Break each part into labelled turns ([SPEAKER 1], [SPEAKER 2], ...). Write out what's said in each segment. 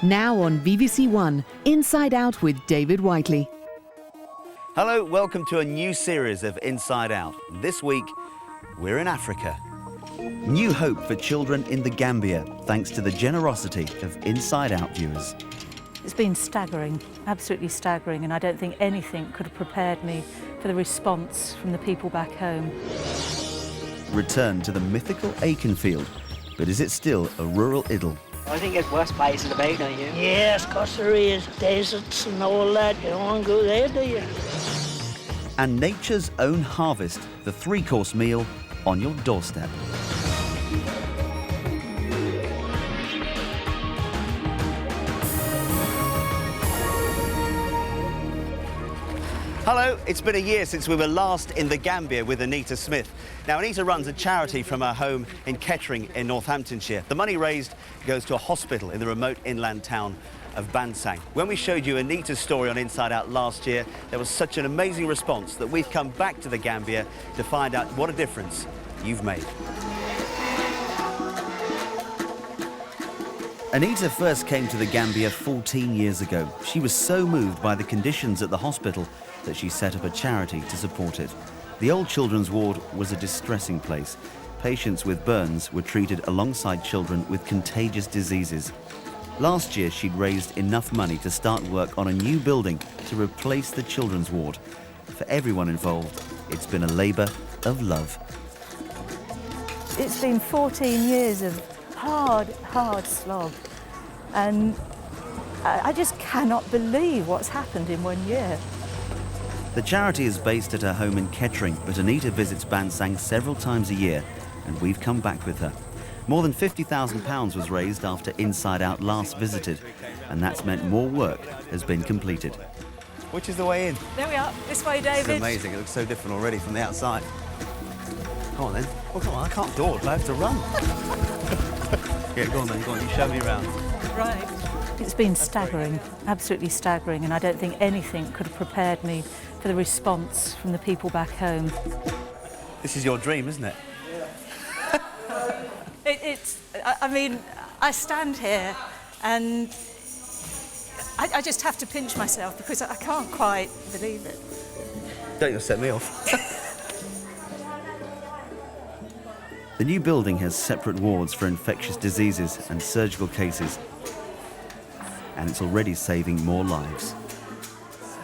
[SPEAKER 1] Now on BBC One, Inside Out with David Whiteley.
[SPEAKER 2] Hello, welcome to a new series of Inside Out. This week, we're in Africa. New hope for children in the Gambia, thanks to the generosity of Inside Out viewers.
[SPEAKER 3] It's been staggering, absolutely staggering, and I don't think anything could have prepared me for the response from the people back home.
[SPEAKER 2] Return to the mythical Akenfield, but is it still a rural idyll?
[SPEAKER 4] I think there's worse places about, don't you?
[SPEAKER 5] Yes, because there is deserts and all that. You don't want to go there, do you?
[SPEAKER 2] And nature's own harvest, the three-course meal on your doorstep. Hello, it's been a year since we were last in the Gambia with Anita Smith. Now, Anita runs a charity from her home in Kettering in Northamptonshire. The money raised goes to a hospital in the remote inland town of Bansang. When we showed you Anita's story on Inside Out last year, there was such an amazing response that we've come back to the Gambia to find out what a difference you've made. Anita first came to the Gambia 14 years ago. She was so moved by the conditions at the hospital that she set up a charity to support it. The old children's ward was a distressing place. Patients with burns were treated alongside children with contagious diseases. Last year, she'd raised enough money to start work on a new building to replace the children's ward. For everyone involved, it's been a labour of love.
[SPEAKER 3] It's been 14 years of hard slog, and I just cannot believe what's happened in 1 year.
[SPEAKER 2] The charity is based at her home in Kettering, but Anita visits Bansang several times a year, and we've come back with her. More than £50,000 was raised after Inside Out last visited, and that's meant more work has been completed. Which is the way in?
[SPEAKER 3] There we are, this way, David.
[SPEAKER 2] It's amazing, it looks so different already from the outside. Come on then. Oh, come on, I can't dawdle, I have to run. Yeah, go on then, go on, you show me around.
[SPEAKER 3] Right. It's been staggering, absolutely staggering, and I don't think anything could have prepared me for the response from the people back home.
[SPEAKER 2] This is your dream, isn't it?
[SPEAKER 3] I mean, I stand here and I just have to pinch myself because I can't quite believe it.
[SPEAKER 2] Don't you set me off. The new building has separate wards for infectious diseases and surgical cases, and it's already saving more lives.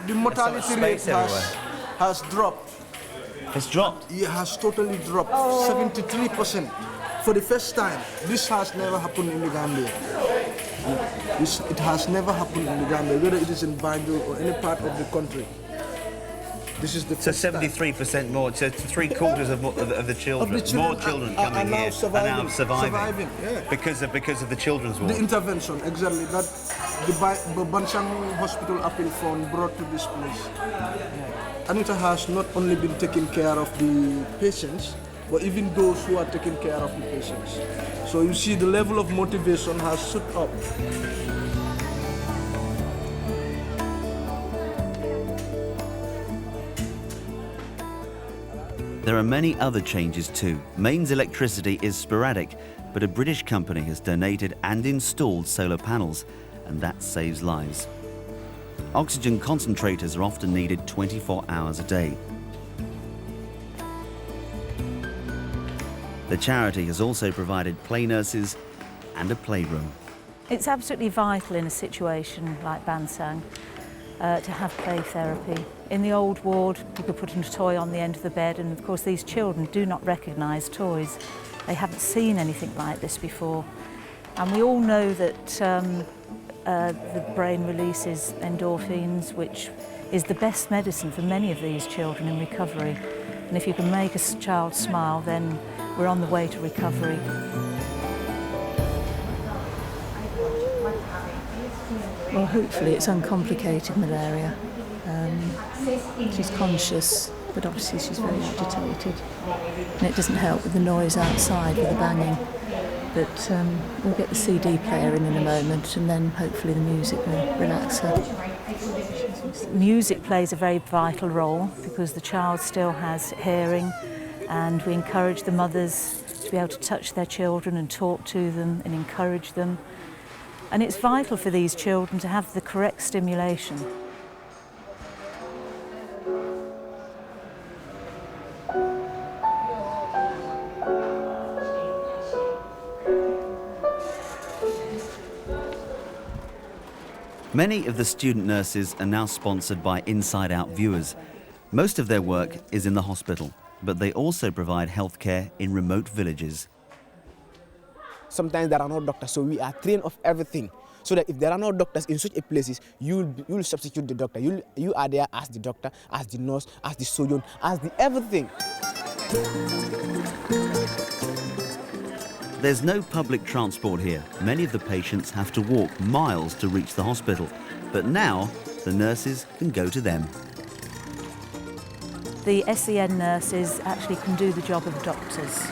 [SPEAKER 6] The mortality rate has dropped.
[SPEAKER 2] It's dropped?
[SPEAKER 6] It has totally dropped, 73%. For the first time, this has never happened in the Gambia. It has never happened in the Gambia, whether it is in Banjul or any part of the country. This is the
[SPEAKER 2] so 73% more, so three-quarters of the children, more children coming here are now surviving
[SPEAKER 6] yeah.
[SPEAKER 2] because of the children's ward.
[SPEAKER 6] The intervention, exactly, that the Bansang Hospital Akenfield brought to this place. Anita has not only been taking care of the patients, but even those who are taking care of the patients. So you see the level of motivation has shot up.
[SPEAKER 2] There are many other changes too. Maine's electricity is sporadic, but a British company has donated and installed solar panels, and that saves lives. Oxygen concentrators are often needed 24 hours a day. The charity has also provided play nurses and a playroom.
[SPEAKER 3] It's absolutely vital in a situation like Bansang to have play therapy. In the old ward, you could put a toy on the end of the bed, and of course these children do not recognise toys. They haven't seen anything like this before. And we all know that the brain releases endorphins, which is the best medicine for many of these children in recovery. And if you can make a child smile, then we're on the way to recovery. Well, hopefully it's uncomplicated malaria. She's conscious, but obviously she's very agitated. And it doesn't help with the noise outside, with the banging. But we'll get the CD player in a moment, and then hopefully the music will relax her. Music plays a very vital role because the child still has hearing, and we encourage the mothers to be able to touch their children and talk to them and encourage them. And it's vital for these children to have the correct stimulation.
[SPEAKER 2] Many of the student nurses are now sponsored by Inside Out viewers. Most of their work is in the hospital, but they also provide healthcare in remote villages.
[SPEAKER 7] Sometimes there are no doctors, so we are trained of everything. So that if there are no doctors in such a places, you'll substitute the doctor. You are there as the doctor, as the nurse, as the surgeon, as the everything.
[SPEAKER 2] There's no public transport here. Many of the patients have to walk miles to reach the hospital. But now, the nurses can go to them.
[SPEAKER 3] The SEN nurses actually can do the job of doctors.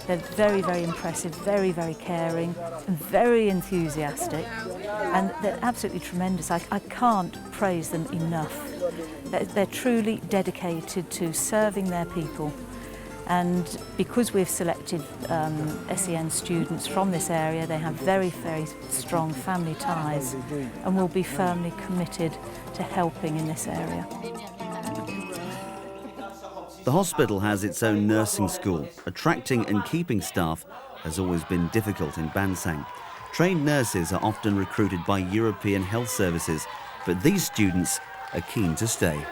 [SPEAKER 3] They're very, very impressive, very, very caring, and very enthusiastic. And they're absolutely tremendous. I can't praise them enough. They're truly dedicated to serving their people. And because we've selected SEN students from this area, they have very, very strong family ties and will be firmly committed to helping in this area.
[SPEAKER 2] The hospital has its own nursing school. Attracting and keeping staff has always been difficult in Bansang. Trained nurses are often recruited by European health services, but these students are keen to stay.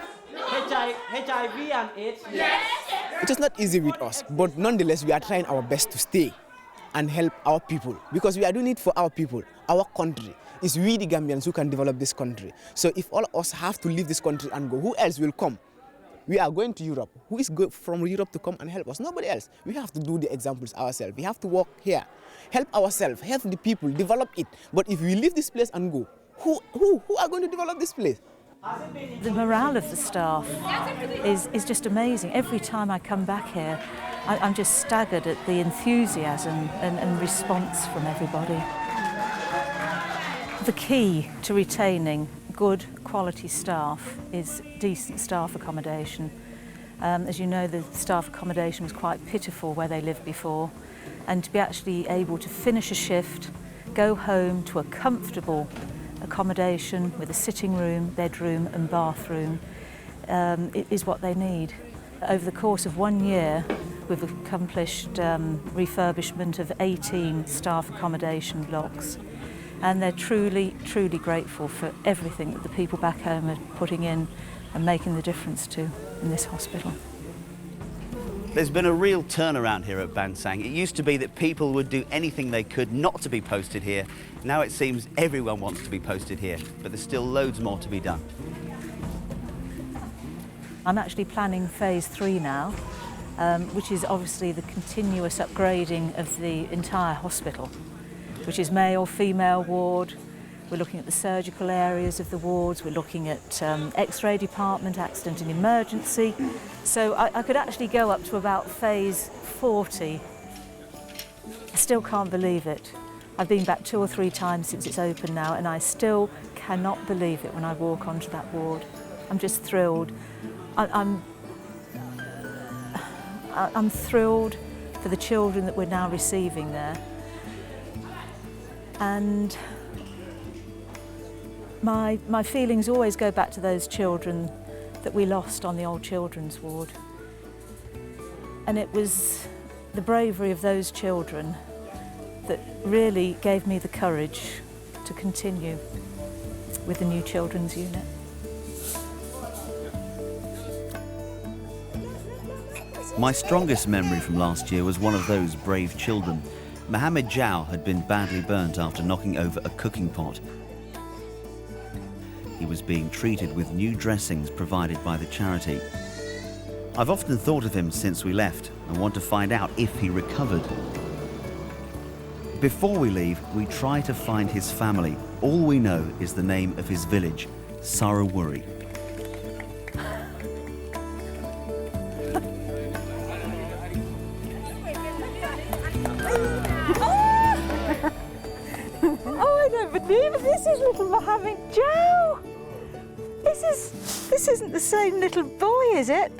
[SPEAKER 5] HIV and AIDS? Yes.
[SPEAKER 7] It is not easy with us, but nonetheless we are trying our best to stay and help our people, because we are doing it for our people, our country. It's we the Gambians who can develop this country. So if all of us have to leave this country and go, who else will come? We are going to Europe. Who is going from Europe to come and help us? Nobody else. We have to do the examples ourselves. We have to work here, help ourselves, help the people, develop it. But if we leave this place and go, who are going to develop this place?
[SPEAKER 3] The morale of the staff is just amazing. Every time I come back here, I'm just staggered at the enthusiasm and response from everybody. The key to retaining good quality staff is decent staff accommodation. As you know, the staff accommodation was quite pitiful where they lived before, and to be actually able to finish a shift, go home to a comfortable accommodation with a sitting room, bedroom and bathroom is what they need. Over the course of 1 year, we've accomplished refurbishment of 18 staff accommodation blocks, and they're truly, truly grateful for everything that the people back home are putting in and making the difference to in this hospital.
[SPEAKER 2] There's been a real turnaround here at Bansang. It used to be that people would do anything they could not to be posted here. Now it seems everyone wants to be posted here, but there's still loads more to be done.
[SPEAKER 3] I'm actually planning phase 3 now, which is obviously the continuous upgrading of the entire hospital, which is male, female ward. We're looking at the surgical areas of the wards. We're looking at X-ray department, accident and emergency. So I could actually go up to about phase 40. I still can't believe it. I've been back 2 or 3 times since it's open now, and I still cannot believe it when I walk onto that ward. I'm just thrilled. I'm thrilled for the children that we're now receiving there. And my feelings always go back to those children that we lost on the old children's ward. And it was the bravery of those children that really gave me the courage to continue with the new children's unit.
[SPEAKER 2] My strongest memory from last year was one of those brave children. Mohammed Jao had been badly burnt after knocking over a cooking pot. He was being treated with new dressings provided by the charity. I've often thought of him since we left and want to find out if he recovered. Before we leave, we try to find his family. All we know is the name of his village, Sarawuri.
[SPEAKER 3] Oh, I don't believe it. This is little Mohammed Jao. This isn't the same little boy, is it?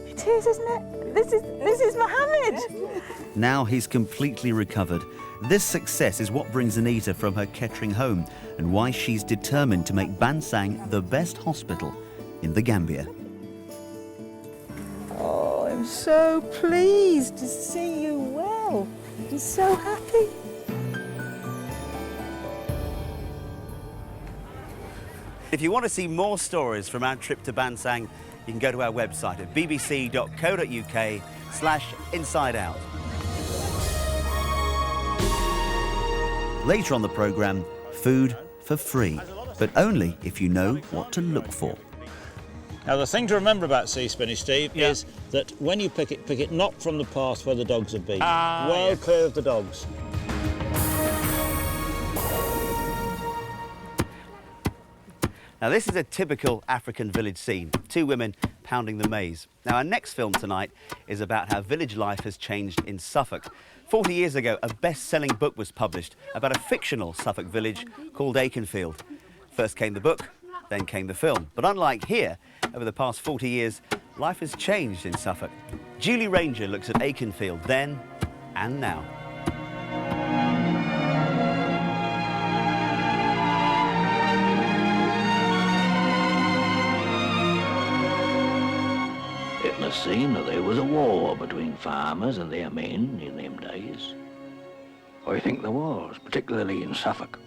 [SPEAKER 3] It is, isn't it?
[SPEAKER 8] This is Mohammed.
[SPEAKER 2] Now he's completely recovered. This success is what brings Anita from her Kettering home and why she's determined to make Bansang the best hospital in the Gambia.
[SPEAKER 8] Oh, I'm so pleased to see you well. I'm so happy.
[SPEAKER 2] If you want to see more stories from our trip to Bansang, you can go to our website at bbc.co.uk/insideout. Later on the programme, food for free, but only if you know what to look for.
[SPEAKER 9] Now the thing to remember about sea spinach, Steve, is that when you pick it not from the path where the dogs have been. Well clear of the dogs.
[SPEAKER 2] Now this is a typical African village scene, two women pounding the maize. Now our next film tonight is about how village life has changed in Suffolk. 40 years ago, a best-selling book was published about a fictional Suffolk village called Akenfield. First came the book, then came the film. But unlike here, over the past 40 years, life has changed in Suffolk. Julie Ranger looks at Akenfield then and now.
[SPEAKER 10] It must seem that there was a war between farmers and their men in them days. I think there was, particularly in Suffolk.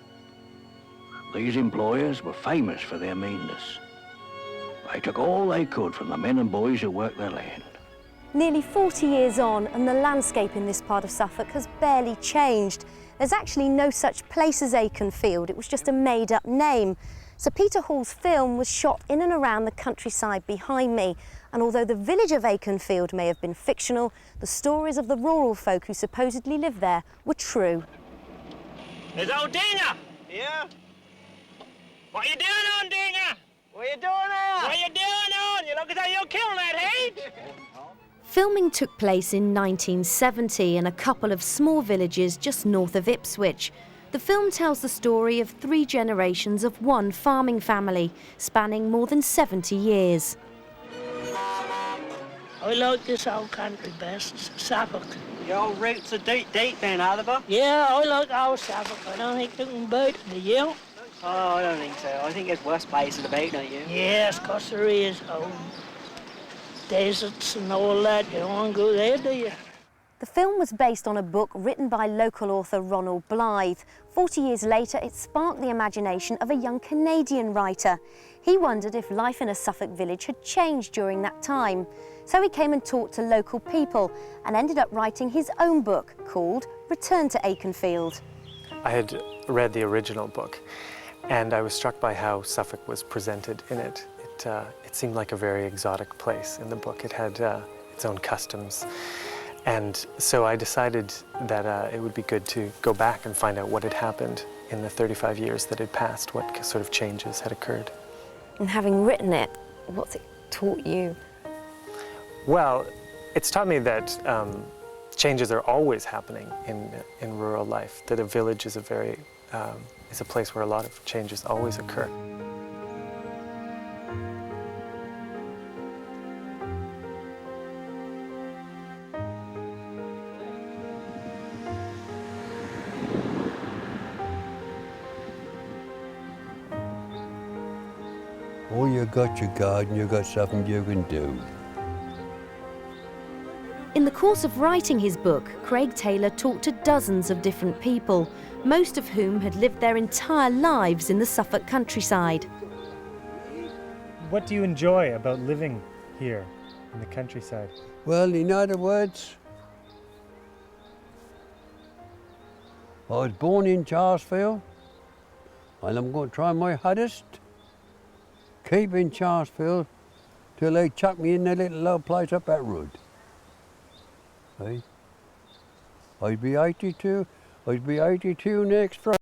[SPEAKER 10] These employers were famous for their meanness. They took all they could from the men and boys who worked their land.
[SPEAKER 11] Nearly 40 years on, and the landscape in this part of Suffolk has barely changed. There's actually no such place as Akenfield. It was just a made-up name. So Peter Hall's film was shot in and around the countryside behind me. And although the village of Akenfield may have been fictional, the stories of the rural folk who supposedly lived there were true.
[SPEAKER 5] There's old Dina!
[SPEAKER 4] Yeah?
[SPEAKER 5] What you doing on, Dina?
[SPEAKER 4] What you doing there?
[SPEAKER 5] What you doing on? You look as though you'll kill that heat.
[SPEAKER 11] Filming took place in 1970 in a couple of small villages just north of Ipswich. The film tells the story of 3 generations of one farming family, spanning more than 70 years.
[SPEAKER 5] I like this old country best, Suffolk.
[SPEAKER 4] Your old roots are deep then, are they?
[SPEAKER 5] Yeah, I like old Suffolk. I don't think you can beat it, do you?
[SPEAKER 4] Oh, I don't think so. I think there's worse places to be, don't you?
[SPEAKER 5] Yes, 'cause there is. Oh, deserts and all that. You don't want to go there, do you?
[SPEAKER 11] The film was based on a book written by local author Ronald Blythe. 40 years later, it sparked the imagination of a young Canadian writer. He wondered if life in a Suffolk village had changed during that time. So he came and talked to local people and ended up writing his own book called Return to Akenfield.
[SPEAKER 12] I had read the original book and I was struck by how Suffolk was presented in it. It seemed like a very exotic place in the book. It had its own customs. And so I decided that it would be good to go back and find out what had happened in the 35 years that had passed, what sort of changes had occurred.
[SPEAKER 11] And having written it, what's it taught you?
[SPEAKER 12] Well, it's taught me that changes are always happening in rural life, that a village is a place where a lot of changes always occur.
[SPEAKER 13] Oh, you got your garden, you got something you can do.
[SPEAKER 11] In the course of writing his book, Craig Taylor talked to dozens of different people, most of whom had lived their entire lives in the Suffolk countryside.
[SPEAKER 14] What do you enjoy about living here in the countryside?
[SPEAKER 13] Well, in other words, I was born in Charlesfield, and I'm going to try my hardest keep in Charlesfield till they chuck me in that little low place up that road. Hey? I'd be 82 next Friday.